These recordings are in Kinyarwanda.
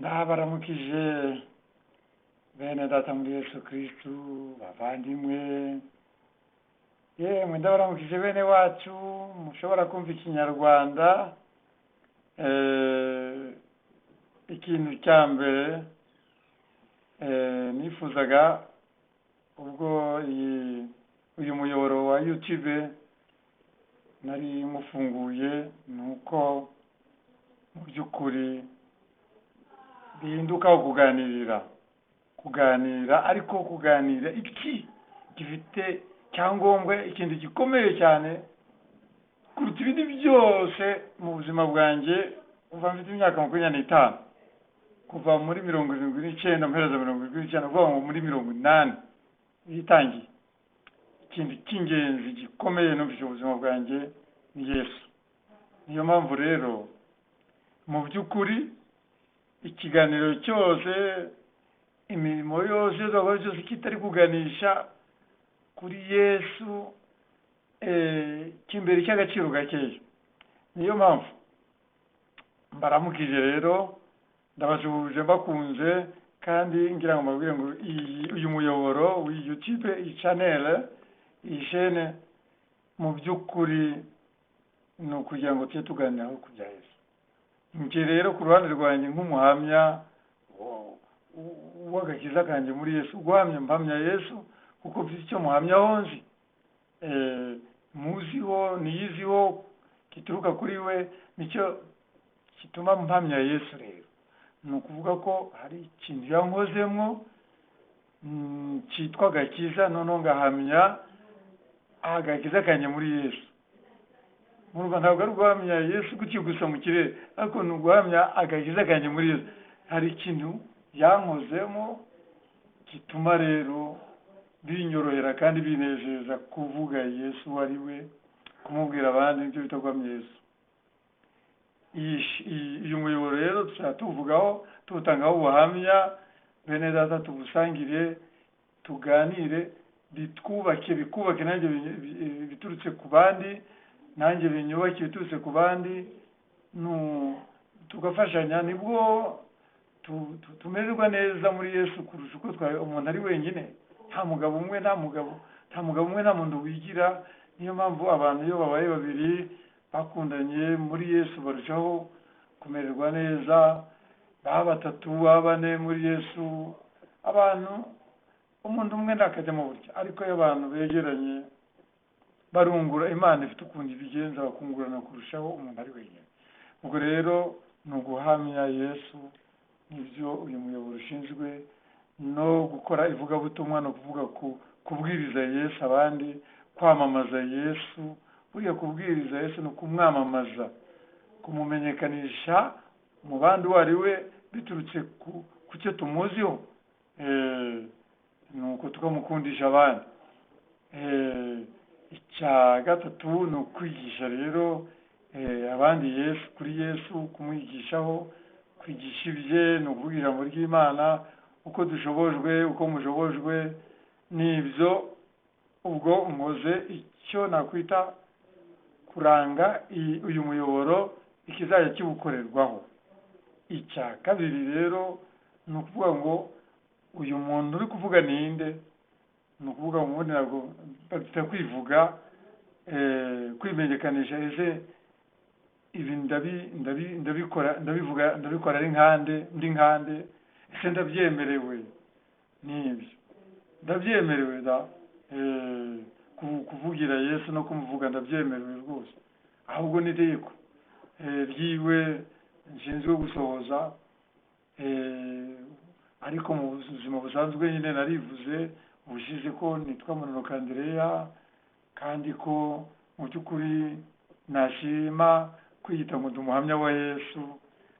ndabaramukije bene data muri Yesu Kristu bavandimwe yemwe ndabaramukije bene wacu mushobora kumva ikinyarwanda ikintu cya mbere nifuzaga ubwo uyu muyoboro wa YouTube nari mufunguye nuko mu by'ukuri bihindukaho kuganira ariko kuganira iki gifite cyangombwa ikintu gikomeye cyane kuruta ibindi byose mu buzima bwanjye kuva mfite imyaka 25 kuva muri 79 mpereza 79 kuva muri 80 yitangiye ikintu cy'ingenzi gikomeye numvise ubuzima bwanjye ni Yesu. Niyo mpamvu rero mu by'ukuri ikiganiro cyose imirimo yose zaba cyose kitari kuganisha kuri Yesu kimbere cy'agaciro gakeya. Niyo mpamvu mbaramukije rero ndabasuhuje bakunze kandi ngira ngo mbabwire ngo uyu muyoboro wa YouTube channel iyi chaîne mu by'ukuri no kugira ngo tujye tuganiraho kujya Yesu. Nje rero ku ruhande rwanjye nk'umuhamya w'agakiza kanjye muri Yesu, guhamya mpamya Yesu kuko mfite icyo muhamyaho nzi muziho niyiziho kituruka kuri we nicyo kituma mpamya Yesu. Rero ni ukuvuga ko hari ikintu yankozemo cyitwa agakiza, noneho ngahamya agakiza kanjye muri Yesu. Murumva ntabwo ari guhamya Yesu gutyo gusa mu kirere, ariko ni uguhamya agakiza kanjye muri Yesu. Hari ikintu yankozemo gituma rero binyorohera kandi binezeza kuvuga Yesu wari we, kumubwira abandi ibyo bita guhamya Yesu. Uyu muyoboro rero tuvugaho tutangaho ubuhamya bene data, tubusangire tuganire bikubake nanjye biturutse ku bandi, nanjye binyubake biturutse ku bandi, tugafashanya nibwo tumererwa neza muri Yesu kurusha uko umuntu ari wenyine. Nta mugabo umwe nta muntu wigira. Niyo mpamvu abantu iyo babaye babiri bakundanye muri Yesu barushaho kumererwa neza, baba batatu baba bane muri Yesu. Abantu umuntu umwe ntakajya mu buryo, ariko iyo abantu begeranye barungura, Imana ifite ukundi bigenza bakungurana kurushaho umuntu ari wenyine. Ubwo rero ni uguhamya Yesu, nibyo uyu muyoboro ushinzwe, no gukora ivugabutumwa, no kuvuga kubwiriza Yesu abandi, kwamamaza Yesu. Buriya kubwiriza Yesu no kumwamamaza, kumumenyekanisha mu bandi uwo ari we biturutse ku cyo tumuziho, nuko tukamukundisha abandi. Icya gatatu ni ukwigisha rero abandi Yesu, kuri Yesu, kumwigishaho, kwigisha ibye, ni ukuvuga ijambo ry'Imana uko dushobojwe, uko mushobojwe n'ibyo. Ubwo nkoze icyo nakwita kuranga uyu muyoboro ikizajya kibukorerwaho. Icya kabiri rero ni ukuvuga ngo uyu muntu uri kuvuga ninde, ni ukuvuga ngo ubundi ntabwo bafite kwivuga, kwimenyekanisha ese ibi ndabikora ari nkande, ndi nkande, ese ndabyemerewe n'ibyo, ndabyemerewe da kuvugira Yesu no kumuvuga, ndabyemerewe rwose. Ahubwo ni itegeko ryiwe nshinzwe gusohoza, ariko mu buzima busanzwe nyine narivuze ubushize ko nitwa Munonoka Andrea, kandi ko mu by'ukuri nashima kwiyita ngo ndi umuhamya wa Yesu.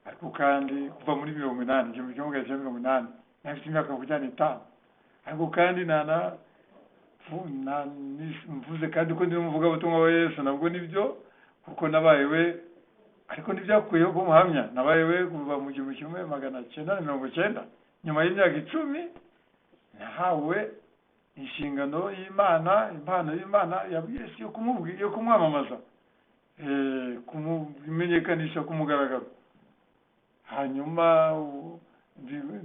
Ariko kandi kuva muri 1980 nafite imyaka 25, ariko kandi mvuze kandi ko ndi umuvugabutumwa wa Yesu, nabwo nibyo kuko nabaye we, ariko ntibyakuyeho ko umuhamya. Nabaye we kuva mu 1990, nyuma y'imyaka 10 nahawe inshingano y'Imana, impano y'Imana yabwiye yo kumubwira, yo kumwamamaza, kumumenyekanisha ku mugaragaro. hanyuma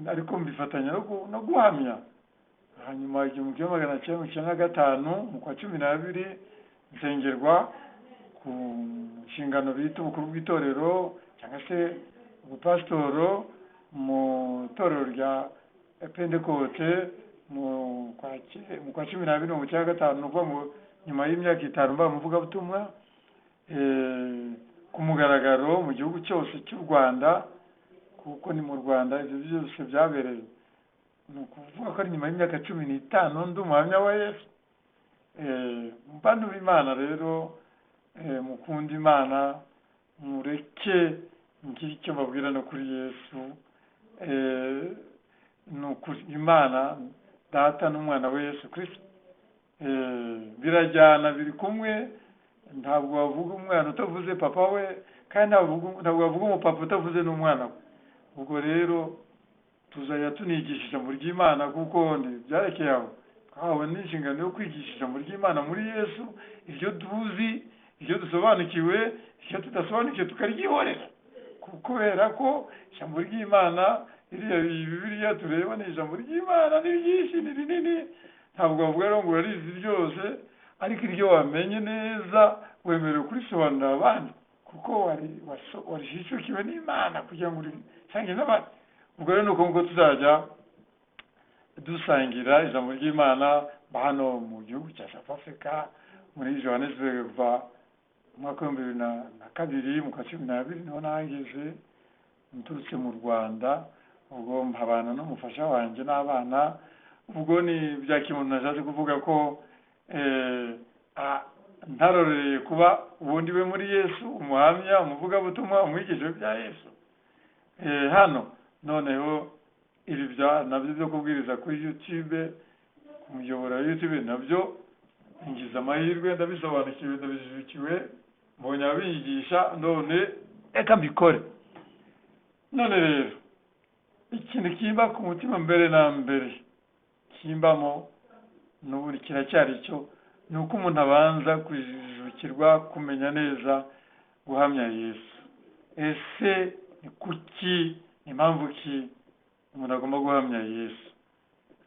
ariko mbifatanya no guhamya. Hanyuma 1995 mu kwa 12 nsengerwa ku nshingano bita ubukuru bw'itorero cyangwa se ubupasitoro mu torero rya Pentecote mu kwa 12 mu cya gatanu nuko nyuma y'imyaka 5 mba muvugabutumwa ku mugaragaro mu gihugu cyose cy'u Rwanda, kuko ni mu Rwanda ibyo byose byabereye. Ni ukuvuga ko ari nyuma y'imyaka 15 ndi umuhamya wa Yesu. Mbandu b'Imana rero, mukunda Imana, mureke ngire icyo mbabwira no kuri Yesu. Nukuri Imana Data n'umwana we Yesu Kristo birajyana, biri kumwe. Ntabwo wavuga umwana utavuze papa we, kandi ntabwo wavuga umupapa utavuze n'umwana we. Ubwo rero tuzajya tunigisha ijambo ry'Imana, kuko byarekeye aho twahawe n'inshingano yo kwigisha ijambo ry'Imana muri Yesu, iryo tuzi, iryo dusobanukiwe, iryo tudasobanukiwe tukaryihorera, kubera ko ijambo ry'Imana iriya Bibiliya tureba ni ijambo ry'Imana, ni ryinshi, ni rinini. Ntabwo wavuga rero ngo urarizi ryose, ariko iryo wamenye neza wemerewe kurisobanurira abandi, kuko warishishukiwe n'Imana kugira ngo urisange n'abandi. Ubwo rero nuko ngo tuzajya dusangira ijambo ry'Imana hano mu gihugu cya South Africa, muri Johannesburg, kuva mu mwaka wa 2002 mu kwa 12 niho nahageze, nturutse mu Rwanda. Ubwo mpabana n'umufasha wanjye n'abana. Ubwo ni bya kimuntu nashatse kuvuga ko ntaroreye kuba ubundi we muri Yesu, umuhamya, umuvugabutumwa, umwigisha bya Yesu hano. Noneho ibi nabyo byo kubwiriza kuri YouTube, ku muyoboro wa YouTube, nabyo ngize amahirwe, ndabisobanukiwe, ndabijukiwe, mbonye abigisha, none reka mbikore. None rero ikintu kimba ku mutima mbere na mbere kimbamo n'ubu kiracyari cyo, ni uko umuntu abanza kujijukirwa kumenya neza guhamya Yesu. Ese ni kuki, impamvu ki umuntu agomba guhamya Yesu?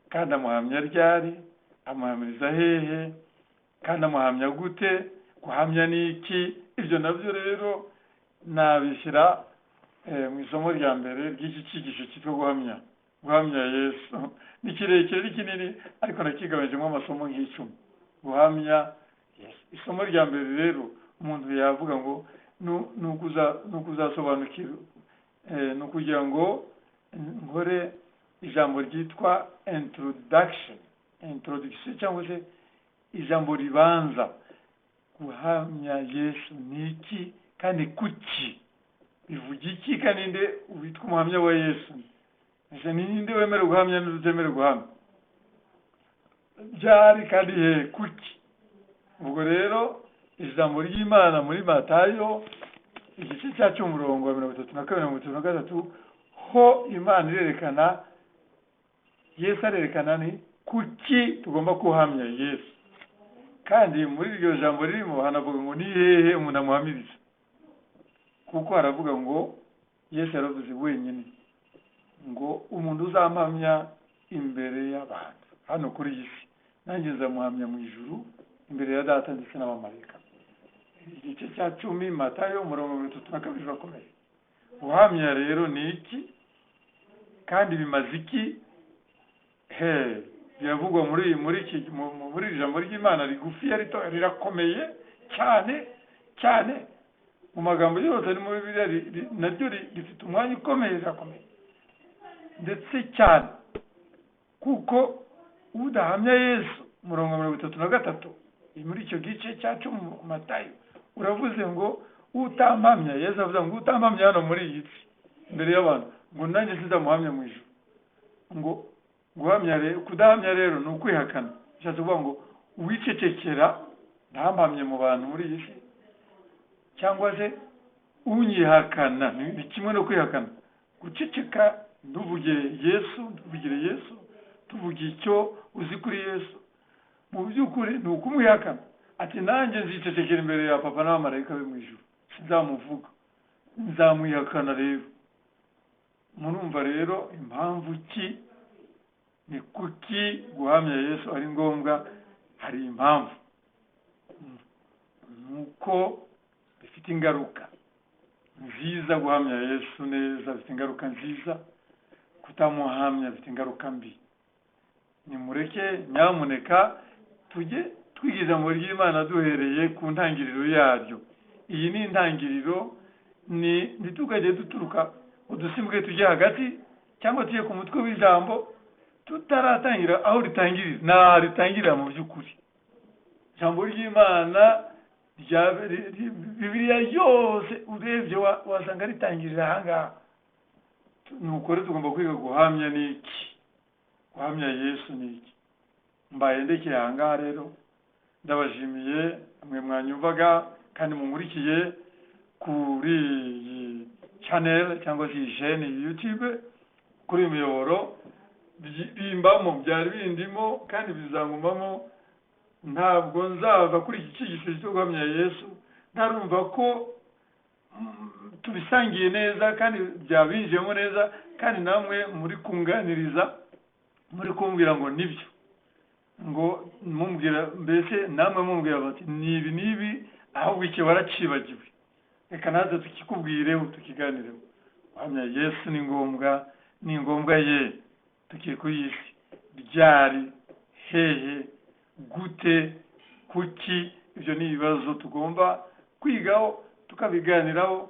Kandi amuhamya ryari? Amuhamiriza hehe? Kandi amuhamya gute? Guhamya ni iki? Ibyo nabyo rero nabishyira mu isomo rya mbere ry'iki cyigisho cyitwa guhamya Yesu. Ni kirekire, ni kinini, ariko nakigabanyijemo amasomo nk'icumi. Guhamya Yesu. Isomo rya mbere rero umuntu yavuga ngo ni ukuzasobanukirwa, ni ukugira ngo nkore ijambo ryitwa introduction cyangwa se ijambo ribanza. Guhamya Yesu ni iki kandi kuki? Bivuga iki? kandi nde witwa umuhamya wa Yesu? Ese ninde wemerewe guhamya n'utemerewe guhamya? Byari kandi he kuki? Ubwo rero ijambo ry'Imana muri Matayo igice cya 32:33 ho Imana irerekana, Yesu arerekana ni kuki tugomba kuhamya Yesu. Kandi muri iryo jambo ririmo hanavuga ngo ni hehe umuntu amuhamiriza, kuko haravuga ngo Yesu yaravuze wenyine ngo umuntu uzampamya imbere y'abantu hano kuri iyi si, nanjye nzamuhamya mu ijuru imbere ya Data ndetse n'abamarayika. Igice cya 10 Matayo 32 bakomeye. Guhamya rero ni iki kandi bimaze iki? Biravugwa muri ijambo ry'Imana rigufi, ariko rirakomeye cyane cyane. Mu magambo yose ari muri Bibiliya naryo rifite umwanya ukomeye, rirakomeye ndetse cyane, kuko udahamya Yesu 33 muri icyo gice cya 10 Matayo uravuze ngo utampamya. Yesu avuze ngo utampamya hano muri iyi si imbere y'abantu, ngo nanjye sinzamuhamya mu ijuru. Ngo guhamya rero, kudahamya rero ni ukwihakana. Bishatse kuvuga ngo wicecekera ntampamye mu bantu muri iyi si, cyangwa se unyihakana. Ni kimwe no kwihakana. Guceceka nduvugire Yesu, tuvuge icyo uzi kuri Yesu, mu by'ukuri ni ukumwihakana. Ati nanjye nzicecekera imbere ya papa n'abamarayika be mu ijuru, sinzamuvuga, nzamwihakana. Rero murumva rero impamvu ki ni kuki guhamya Yesu ari ngombwa. Hari impamvu nuko bifite ingaruka nziza. Guhamya Yesu neza bifite ingaruka nziza, kutamuhamya bifite ingaruka mbi. Nimureke nyamuneka tujye twiga ijambo ry'Imana duhereye ku ntangiriro yaryo. Iyi ni intangiriro, ntitukajye duturuka udusimbwe tujye hagati cyangwa tujye ku mutwe w'ijambo tutaratangira aho ritangirira. Ritangirira mu by'ukuri ijambo ry'Imana rya Bibiliya yose urebye wasanga ritangirira ahangaha. Nuko rero tugomba kwiga guhamya ni iki, guhamya Yesu ni iki. Mbaye ndekeye ahangaha rero, ndabashimiye mwe mwanyumvaga kandi munkurikiye kuri iyi channel cyangwa se iyi chaîne YouTube, kuri imiyoboro bimbamo, byari bindimo kandi bizangumamo. Ntabwo nzava kuri iki cyigisho cyo guhamya Yesu ntarumva ko tubisangiye neza kandi byabinjiyemo neza, kandi namwe muri kunganiriza, muri kumbwira ngo nibyo, ngo mumbwira, mbese namwe mumbwira bati nibi ahubwo iki waracibagiwe, reka natwe tukikubwireho tukiganireho. Guhamya Yesu ni ngombwa ye. Tukiri kuri iyi si, ryari, hehe, gute, kuki, ibyo ni ibibazo tugomba kwigaho tukabiganiraho.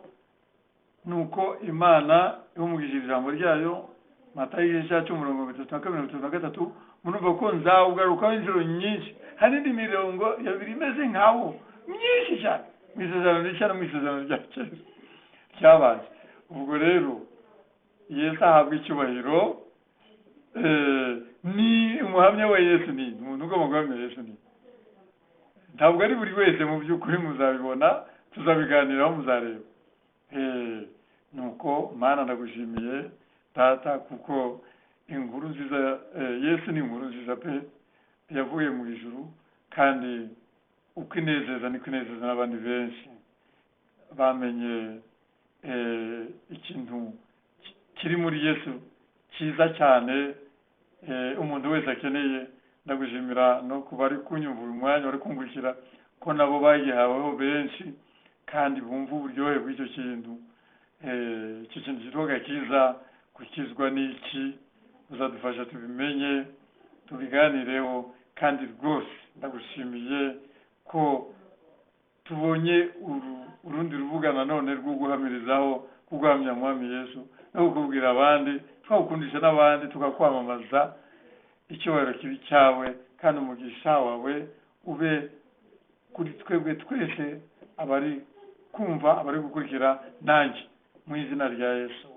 Nuko Imana ihumugije ijambo ryayo, Matayo 32:33, murumva ko nzawugarukaho inshuro nyinshi. Hari indi mirongo yabiri imeze nkawo myinshi cyane mu Isezerano Rishya no mu Isezerano rya Kera ryabanje. Ubwo rero Yesu ahabwa icyubahiro. Ni umuhamya wa Yesu, ni umuntu ugomba guhamya Yesu. Ni ntabwo ari buri wese, mu by'ukuri muzabibona, tuzabiganiraho, muzareba. Nuko Mana ndagushimiye Data, kuko inkuru nziza Yesu ni inkuru nziza pe, yavuye mu ijuru, kandi uko inezeza niko inezeza n'abandi benshi bamenye ikintu kiri muri Yesu cyiza cyane umuntu wese akeneye. Ndagushimira no kuba ari kunyumva uyu mwanya, bari kungukira ko nabo bagihaweho benshi, kandi bumva uburyohe bw'icyo kintu. Icyo kintu cyitwa agakiza, gukizwa n'iki, uzadufasha tubimenye, tubiganireho. Kandi rwose ndagushimiye ko tubonye urundi rubuga nanone rwo guhamirizaho, kuguhamya Mwami Yesu no kukubwira abandi, twagukundisha n'abandi, tukakwamamaza. Icyubahiro kibi cyawe kandi umugisha wawe ube kuri twebwe twese, abari kumva, abari gukurikira, nanjye mu izina rya Yesu.